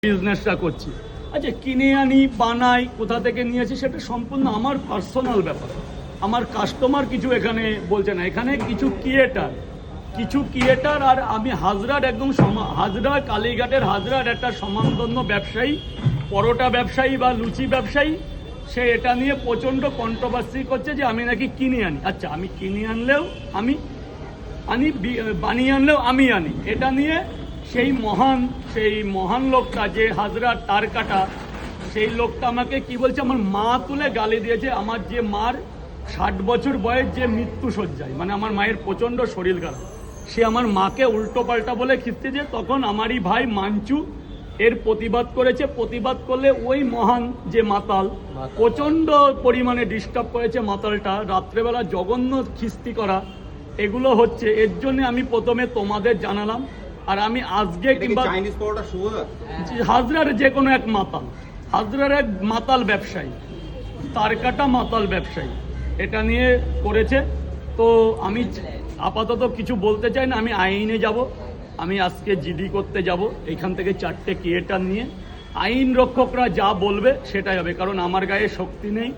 বিজনেসটা করছি। আচ্ছা, কিনে আনি বানাই কোথা থেকে নিয়েছি সেটা সম্পূর্ণ আমার পার্সোনাল ব্যাপার। আমার কাস্টমার কিছু এখানে বলছে না, এখানে কিছু ক্রিয়েটার আর আমি হাজরার একদম হাজরা কালীঘাটের হাজরার একটা সমানধন্য ব্যবসায়ী, পরোটা ব্যবসায়ী বা লুচি ব্যবসায়ী। সে এটা নিয়ে প্রচণ্ড কন্ট্রোভার্সি করছে যে আমি নাকি কিনে আনি। আচ্ছা, আমি কিনে আনলেও আমি আনি, বানিয়ে আনলেও আমি আনি। এটা নিয়ে সেই মহান লোকটা যে হাজরার তার কাটা, সেই লোকটা আমাকে কি বলছে, আমার মা তুলে গালি দিয়েছে। আমার যে মার 60 বছর বয়স, যে মৃত্যু শয্যায়, মানে আমার মায়ের প্রচণ্ড শরীর খারাপ, সে আমার মাকে উল্টো পাল্টা বলে খিস্তেছে। তখন আমারই ভাই মাঞ্চু এর প্রতিবাদ করেছে। প্রতিবাদ করলে ওই মহান যে মাতাল প্রচণ্ড পরিমাণে ডিস্টার্ব করেছে। মাতালটা রাত্রেবেলা জঘন্য খিস্তি করা এগুলো হচ্ছে। এর জন্য আমি প্রথমে তোমাদের জানালাম। আর আমি আজকে কিংবা হাজরার যে কোনো এক মাতাল, হাজরার এক মাতাল ব্যবসায়ী, তার কাটা মাতাল ব্যবসায়ী এটা নিয়ে করেছে। তো আমি আপাতত কিছু বলতে চাই না, আমি আইনে যাব। আমি আজকে জিডি করতে যাব এখান থেকে 4টে ক্রিয়েটার নিয়ে। আইন রক্ষকরা যা বলবে সেটাই হবে, কারণ আমার গায়ে শক্তি নেই।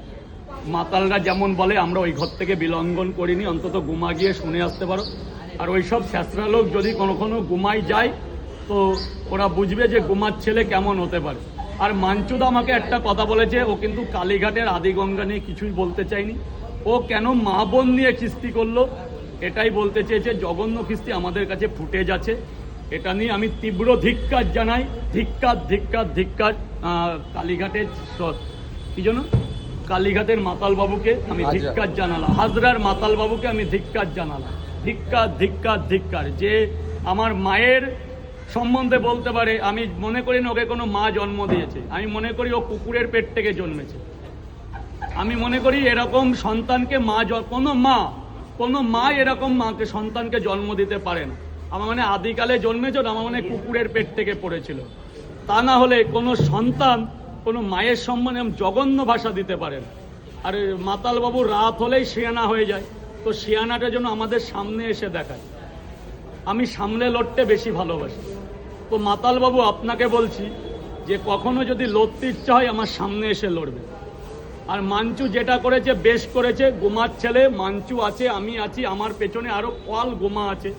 মাতালরা যেমন বলে আমরা ওই ঘর থেকে বিলঙ্ঘন করিনি, অন্তত গুমা গিয়ে শুনে আসতে পারো। আর ওই সব স্যাঁচরা লোক যদি কোনো গুমাই যায় তো ওরা বুঝবে যে গুমার ছেলে কেমন হতে পারে। আর মাঞ্চুদা আমাকে একটা কথা বলেছে, ও কিন্তু কালীঘাটের আদিগঙ্গা নিয়ে কিছুই বলতে চায়নি। ও কেন মা বোন নিয়ে খিস্তি করলো এটাই বলতে চেয়েছে। জঘন্য খিস্তি আমাদের কাছে ফুটেজ আছে। এটা নিয়ে আমি তীব্র ধিক্কার জানাই। ধিক্কার কালীঘাটের কি জন্য কালীঘাটের মাতাল বাবুকে আমি ধিক্কার জানালাম, হাজরার মাতাল বাবুকে আমি ধিক্কার জানালাম। ধিক্কার যে আমার মায়ের সম্বন্ধে বলতে পারে। আমি মনে করি না ওকে কোনো মা জন্ম দিয়েছে, আমি মনে করি ও কুকুরের পেট থেকে জন্মেছে। আমি মনে করি এরকম সন্তানকে কোনো মা এরকম মাকে সন্তানকে জন্ম দিতে পারে না। আমার মানে আদিকালে জন্মেছ, আমার মানে কুকুরের পেট থেকে পড়েছিল। তা না হলে কোনো সন্তান কোনো মায়ের সম্মানে জঘন্য ভাষা দিতে পারে না। আর মাতালবাবু রাত হলেই শিয়ানা হয়ে যায়, তো শিয়ানাটা যেন আমাদের সামনে এসে দেখায়। আমি সামনে লড়তে বেশি ভালোবাসি। তো মাতালবাবু আপনাকে বলছি যে কখনো যদি লড়তে ইচ্ছা হয় আমার সামনে এসে লড়বে। আর মাঞ্চু যেটা করেছে বেশ করেছে। গোমার ছেলে মাঞ্চু আছে, আমি আছি, আমার পেছনে আরও কল গোমা আছে।